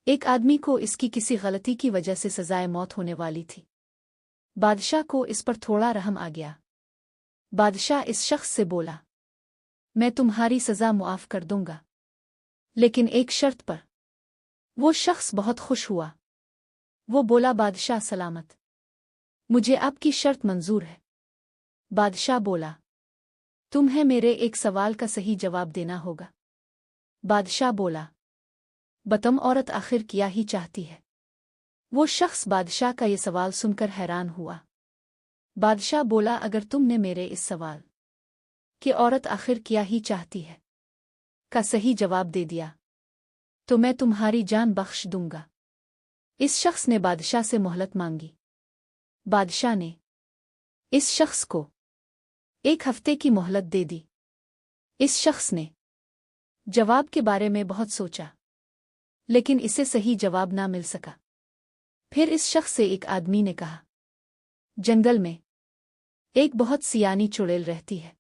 एक आदमी को इसकी किसी गलती की वजह से सजाए मौत होने वाली थी। बादशाह को इस पर थोड़ा रहम आ गया। बादशाह इस शख्स से बोला, मैं तुम्हारी सजा मुआफ कर दूंगा, लेकिन एक शर्त पर। वो शख्स बहुत खुश हुआ। वो बोला, बादशाह सलामत, मुझे आपकी शर्त मंजूर है। बादशाह बोला, तुम्हें मेरे एक सवाल का सही जवाब देना होगा। बादशाह बोला, बतम औरत आखिर क्या ही चाहती है। वो शख्स बादशाह का ये सवाल सुनकर हैरान हुआ। बादशाह बोला, अगर तुमने मेरे इस सवाल कि औरत आखिर क्या ही चाहती है का सही जवाब दे दिया तो मैं तुम्हारी जान बख्श दूंगा। इस शख्स ने बादशाह से मोहलत मांगी। बादशाह ने इस शख्स को 1 हफ्ते की मोहलत दे दी। इस शख्स ने जवाब के बारे में बहुत सोचा, लेकिन इसे सही जवाब ना मिल सका। फिर इस शख्स से एक आदमी ने कहा, जंगल में एक बहुत सियानी चुड़ैल रहती है,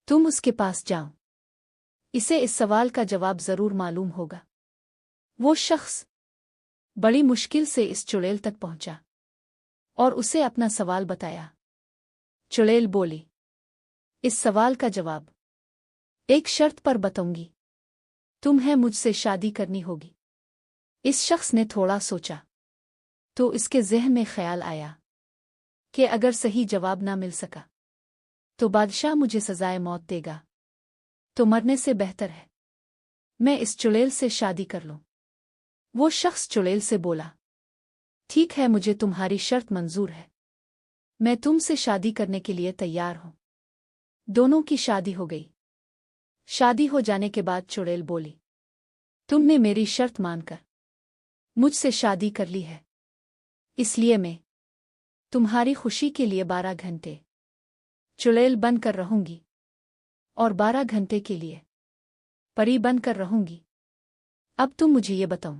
तुम उसके पास जाओ, इसे इस सवाल का जवाब जरूर मालूम होगा। वो शख्स बड़ी मुश्किल से इस चुड़ैल तक पहुंचा और उसे अपना सवाल बताया। चुड़ैल बोली, इस सवाल का जवाब एक शर्त पर बताऊंगी, तुम्हें मुझसे शादी करनी होगी। इस शख्स ने थोड़ा सोचा तो इसके ज़हन में ख्याल आया कि अगर सही जवाब ना मिल सका तो बादशाह मुझे सजाए मौत देगा, तो मरने से बेहतर है मैं इस चुड़ैल से शादी कर लूं। वो शख्स चुड़ैल से बोला, ठीक है, मुझे तुम्हारी शर्त मंजूर है, मैं तुमसे शादी करने के लिए तैयार हूं। दोनों की शादी हो गई। शादी हो जाने के बाद चुड़ैल बोली, तुमने मेरी शर्त मानकर मुझसे शादी कर ली है, इसलिए मैं तुम्हारी खुशी के लिए 12 घंटे चुड़ैल बनकर रहूंगी और 12 घंटे के लिए परी बनकर रहूंगी। अब तुम मुझे ये बताओ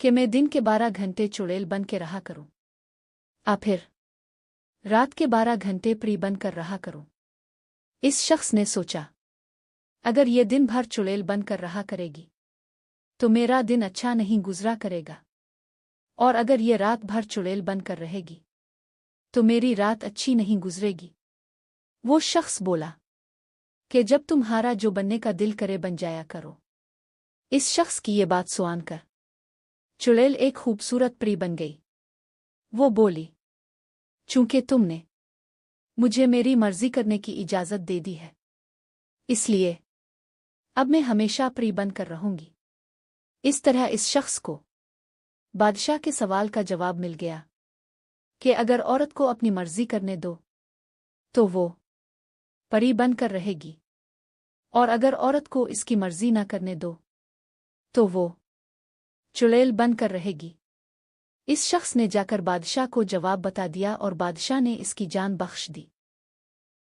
कि मैं दिन के 12 घंटे चुड़ैल बन के रहा करूं या फिर रात के 12 घंटे परी बनकर रहा करूं। इस शख्स ने सोचा, अगर ये दिन भर चुड़ैल बनकर रहा करेगी तो मेरा दिन अच्छा नहीं गुजरा करेगा, और अगर ये रात भर चुड़ैल बनकर रहेगी तो मेरी रात अच्छी नहीं गुजरेगी। वो शख्स बोला कि जब तुम्हारा जो बनने का दिल करे बन जाया करो। इस शख्स की ये बात सुनकर चुड़ैल एक खूबसूरत परी बन गई। वो बोली, चूंकि तुमने मुझे मेरी मर्जी करने की इजाजत दे दी है, इसलिए अब मैं हमेशा परी बनकर रहूंगी। इस तरह इस शख्स को बादशाह के सवाल का जवाब मिल गया कि अगर औरत को अपनी मर्जी करने दो तो वो परी बनकर रहेगी, और अगर औरत को इसकी मर्जी ना करने दो तो वो चुड़ैल बनकर रहेगी। इस शख्स ने जाकर बादशाह को जवाब बता दिया और बादशाह ने इसकी जान बख्श दी।